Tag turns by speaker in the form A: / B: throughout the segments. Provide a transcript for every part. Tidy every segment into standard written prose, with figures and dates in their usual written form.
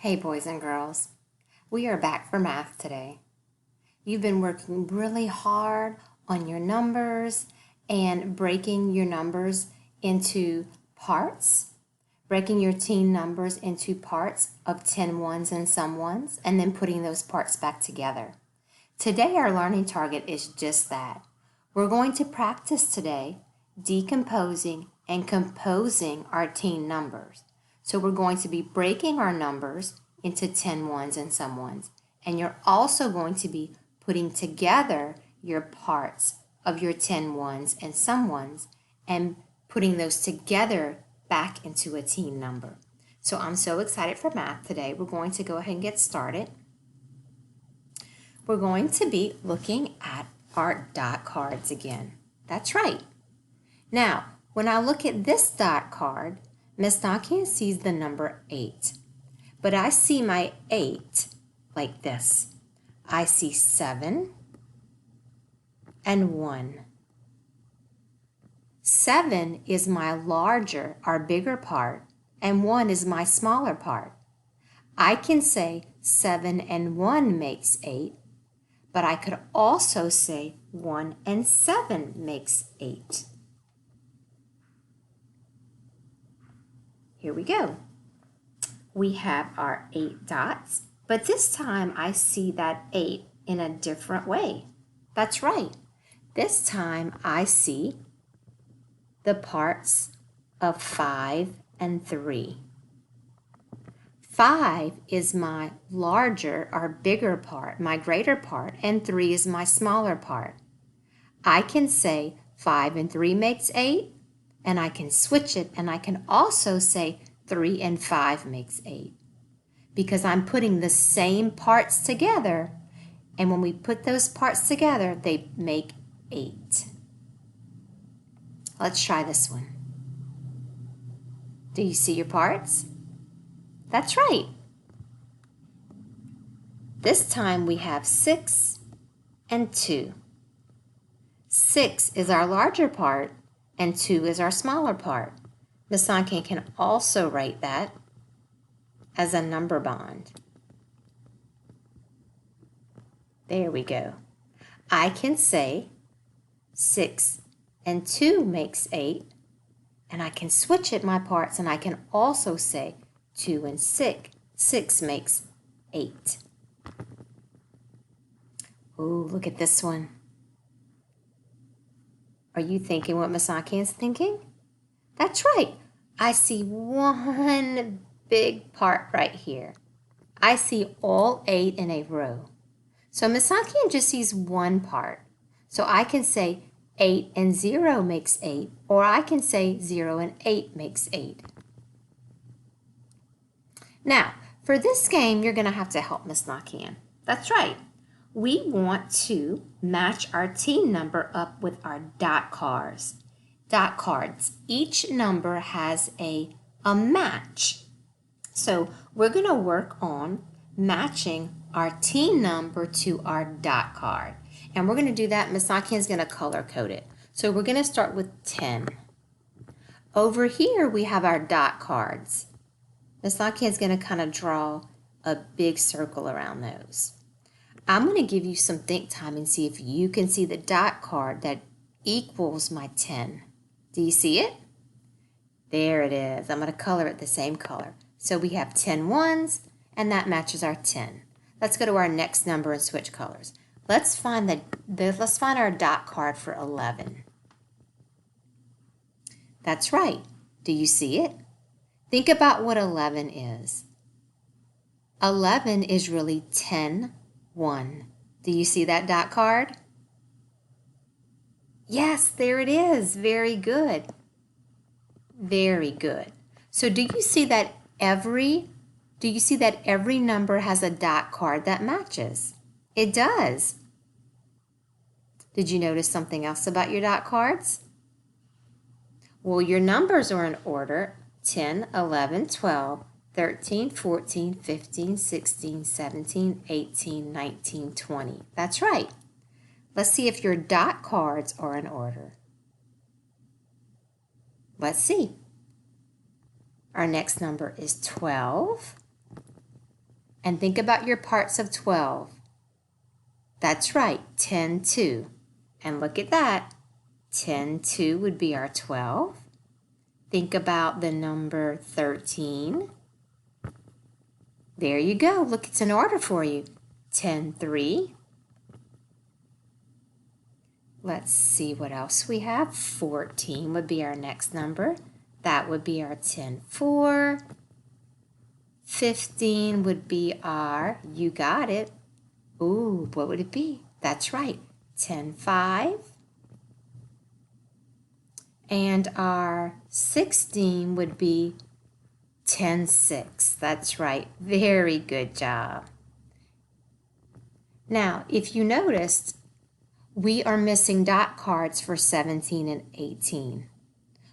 A: Hey, boys and girls. We are back for math today. You've been working really hard on your numbers and breaking your numbers into parts, breaking your teen numbers into parts of 10 ones and some ones, and then putting those parts back together. Today, our learning target is just that. We're going to practice today decomposing and composing our teen numbers. So we're going to be breaking our numbers into 10 ones and some ones. And you're also going to be putting together your parts of your 10 ones and some ones and putting those together back into a teen number. So I'm so excited for math today. We're going to go ahead and get started. We're going to be looking at our dot cards again. That's right. Now, when I look at this dot card, Miss Nakia sees the number 8, but I see my 8 like this. I see 7 and 1. 7 is my larger, our bigger part, and 1 is my smaller part. I can say 7 and 1 makes 8, but I could also say 1 and 7 makes 8. Here we go. We have our 8 dots, but this time I see that 8 in a different way. That's right. This time I see the parts of 5 and 3. 5 is my larger or bigger part, my greater part, and 3 is my smaller part. I can say 5 and 3 makes 8, and I can switch it, and I can also say 3 and 5 makes 8 because I'm putting the same parts together, and when we put those parts together, they make 8. Let's try this one. Do you see your parts? That's right. This time we have 6 and 2. 6 is our larger part, and 2 is our smaller part. Miss Nakia can also write that as a number bond. There we go. I can say 6 and 2 makes 8, and I can switch it my parts, and I can also say 2 and 6 makes 8. Ooh, look at this one. Are you thinking what Miss Nakia is thinking? That's right. I see one big part right here. I see all 8 in a row. So Miss Nakia just sees one part. So I can say 8 and 0 makes 8, or I can say 0 and 8 makes 8. Now, for this game, you're going to have to help Miss Nakia. That's right. We want to match our teen number up with our dot cards. Dot cards. Each number has a match. So we're going to work on matching our teen number to our dot card. And we're going to do that. Miss Nakia is going to color code it. So we're going to start with 10. Over here we have our dot cards. Miss Nakia is going to kind of draw a big circle around those. I'm going to give you some think time and see if you can see the dot card that equals my 10. Do you see it? There it is. I'm going to color it the same color. So we have 10 ones, and that matches our 10. Let's go to our next number and switch colors. Let's find our dot card for 11. That's right. Do you see it? Think about what 11 is. 11 is really 10, 1. Do you see that dot card? Yes, there it is. Very good. Very good. So do you see that every number has a dot card that matches? It does. Did you notice something else about your dot cards? Well, your numbers are in order: 10, 11, 12, 13, 14, 15, 16, 17, 18, 19, 20. That's right. Let's see if your dot cards are in order. Let's see. Our next number is 12, And think about your parts of 12. That's right, 10, 2. And look at that. 10, 2 would be our 12. Think about the number 13. There you go. Look, it's in order for you. 10, 3. Let's see what else we have. 14 would be our next number. That would be our 10, 4. 15 would be our, you got it. Ooh, what would it be? That's right, 10, 5. And our 16 would be 10, 6. That's right. Very good job. Now, if you noticed, we are missing dot cards for 17 and 18.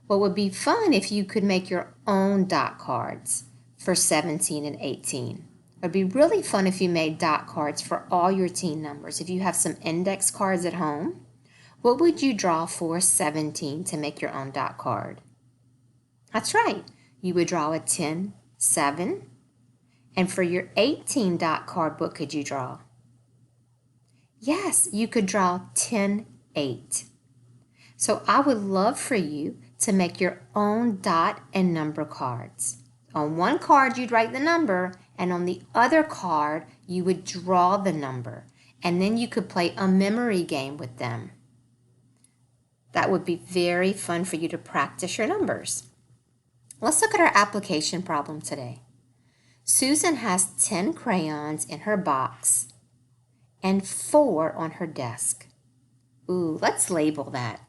A: What would be fun if you could make your own dot cards for 17 and 18. It would be really fun if you made dot cards for all your teen numbers. If you have some index cards at home, what would you draw for 17 to make your own dot card? That's right. You would draw a 10, 7. And for your 18 dot card, what could you draw? Yes, you could draw 10, 8. So I would love for you to make your own dot and number cards. On one card, you'd write the number, and on the other card, you would draw the number. And then you could play a memory game with them. That would be very fun for you to practice your numbers. Let's look at our application problem today. Susan has 10 crayons in her box and 4 on her desk. Ooh, let's label that.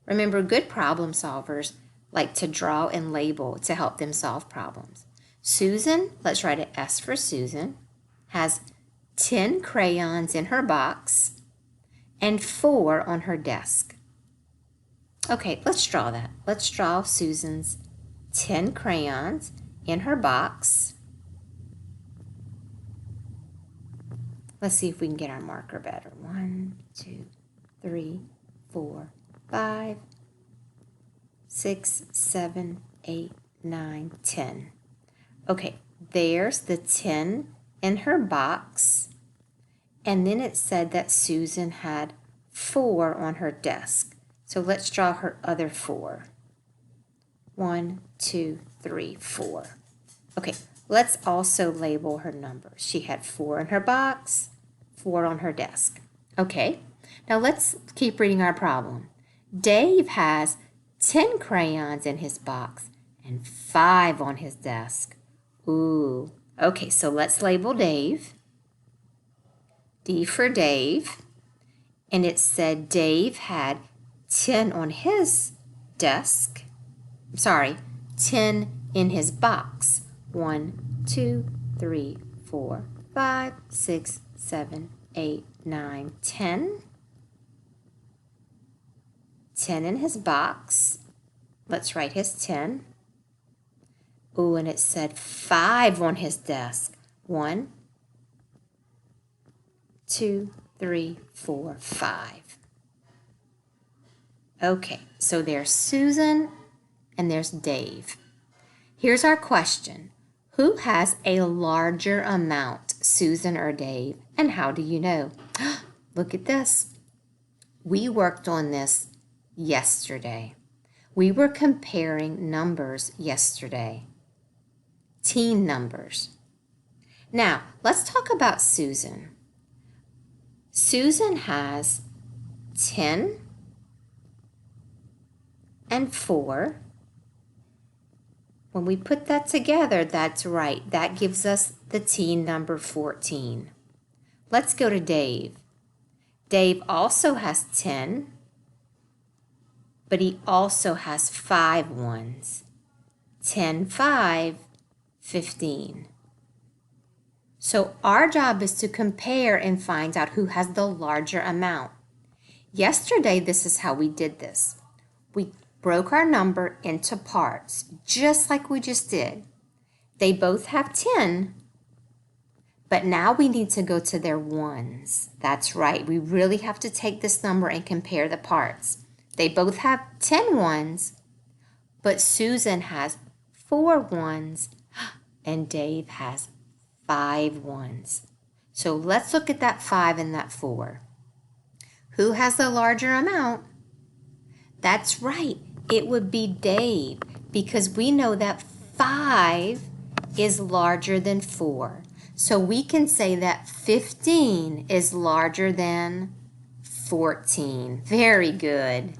A: Remember, good problem solvers like to draw and label to help them solve problems. Susan, let's write an S for Susan, has 10 crayons in her box and 4 on her desk. Okay, let's draw that. Let's draw Susan's 10 crayons in her box. Let's see if we can get our marker better. 1, 2, 3, 4, 5, 6, 7, 8, 9, 10. Okay, there's the 10 in her box. And then it said that Susan had 4 on her desk. So let's draw her other 4. 1, 2, 3, 4. Okay, let's also label her numbers. She had 4 in her box, 4 on her desk. Okay, now let's keep reading our problem. Dave has 10 crayons in his box and 5 on his desk. Ooh, okay, so let's label Dave. D for Dave. And it said Dave had 10 on his desk. Sorry, 10 in his box. 1, 2, 3, 4, 5, 6, 7, 8, 9, 10. 10 in his box. Let's write his 10. Ooh, and it said 5 on his desk. 1, 2, 3, 4, 5. Okay, so there's Susan and there's Dave. Here's our question. Who has a larger amount, Susan or Dave? And how do you know? Look at this. We worked on this yesterday. We were comparing numbers yesterday. Teen numbers. Now, let's talk about Susan. Susan has 10 and 4. When we put that together, that's right. That gives us the teen number 14. Let's go to Dave. Dave also has 10, but he also has 5 ones. 10, 5, 15. So our job is to compare and find out who has the larger amount. Yesterday, this is how we did this. We broke our number into parts, just like we just did. They both have 10, but now we need to go to their ones. That's right. We really have to take this number and compare the parts. They both have 10 ones, but Susan has 4 ones and Dave has 5 ones. So let's look at that 5 and that 4. Who has the larger amount? That's right. It would be Dave, because we know that 5 is larger than 4. So we can say that 15 is larger than 14. Very good.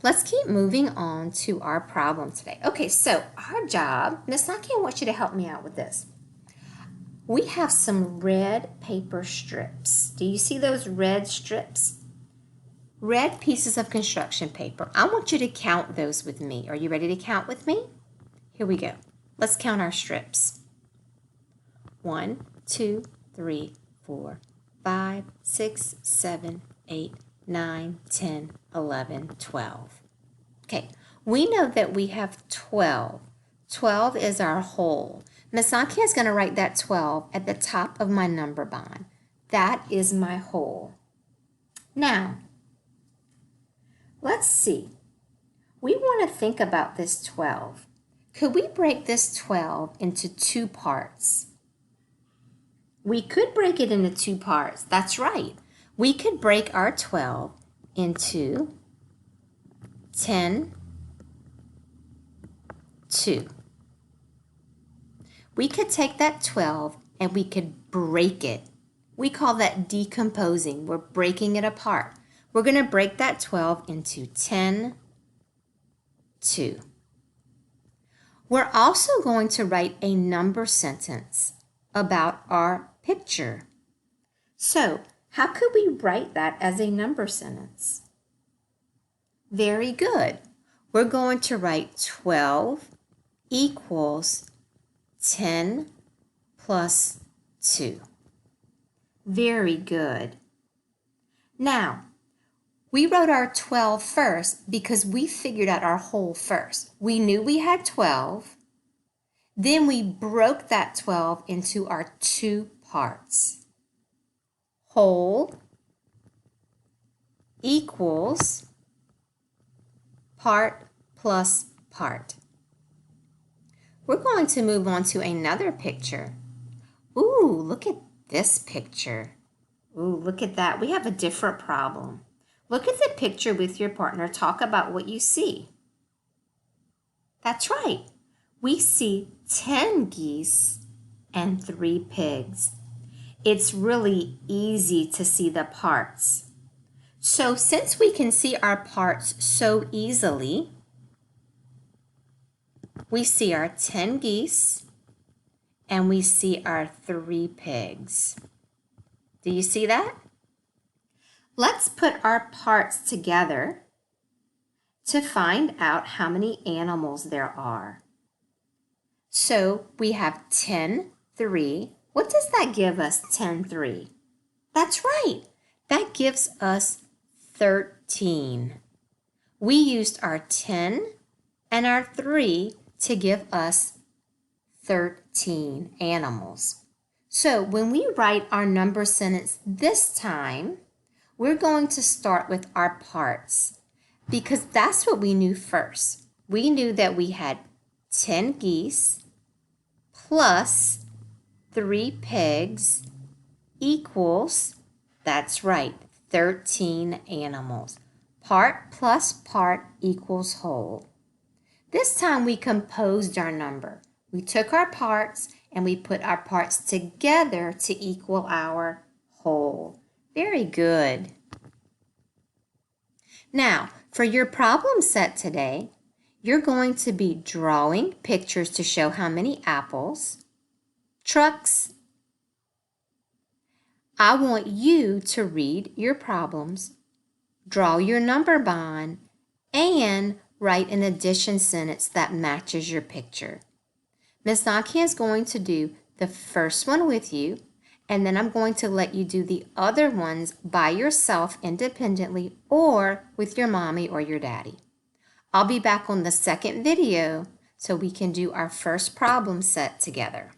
A: Let's keep moving on to our problem today. Okay, so our job, Miss Nakia wants you to help me out with this. We have some red paper strips. Do you see those red strips? Red pieces of construction paper. I want you to count those with me. Are you ready to count with me? Here we go. Let's count our strips. 1, 2, 3, 4, 5, 6, 7, 8, 9, 10, 11, 12. Okay, we know that we have 12. 12 is our whole. Miss Nakia is going to write that 12 at the top of my number bond. That is my whole. Now, let's see. We want to think about this 12. Could we break this 12 into 2 parts? We could break it into 2 parts. That's right. We could break our 12 into 10, 2. We could take that 12 and we could break it. We call that decomposing. We're breaking it apart. We're going to break that 12 into 10, 2. We're also going to write a number sentence about our picture. So, how could we write that as a number sentence? Very good. We're going to write 12 equals 10 plus 2. Very good. Now, we wrote our 12 first because we figured out our whole first. We knew we had 12. Then we broke that 12 into our 2 parts. Whole equals part plus part. We're going to move on to another picture. Ooh, look at this picture. Ooh, look at that. We have a different problem. Look at the picture with your partner. Talk about what you see. That's right. We see 10 geese and 3 pigs. It's really easy to see the parts. So since we can see our parts so easily, we see our 10 geese and we see our 3 pigs. Do you see that? Let's put our parts together to find out how many animals there are. So we have 10, 3. What does that give us, 10, 3? That's right. That gives us 13. We used our 10 and our 3 to give us 13 animals. So when we write our number sentence this time, we're going to start with our parts because that's what we knew first. We knew that we had 10 geese plus 3 pigs equals, that's right, 13 animals. Part plus part equals whole. This time we composed our number. We took our parts and we put our parts together to equal our whole. Very good. Now, for your problem set today, you're going to be drawing pictures to show how many apples, trucks. I want you to read your problems, draw your number bond, and write an addition sentence that matches your picture. Miss Nakia is going to do the first one with you, and then I'm going to let you do the other ones by yourself independently or with your mommy or your daddy. I'll be back on the second video so we can do our first problem set together.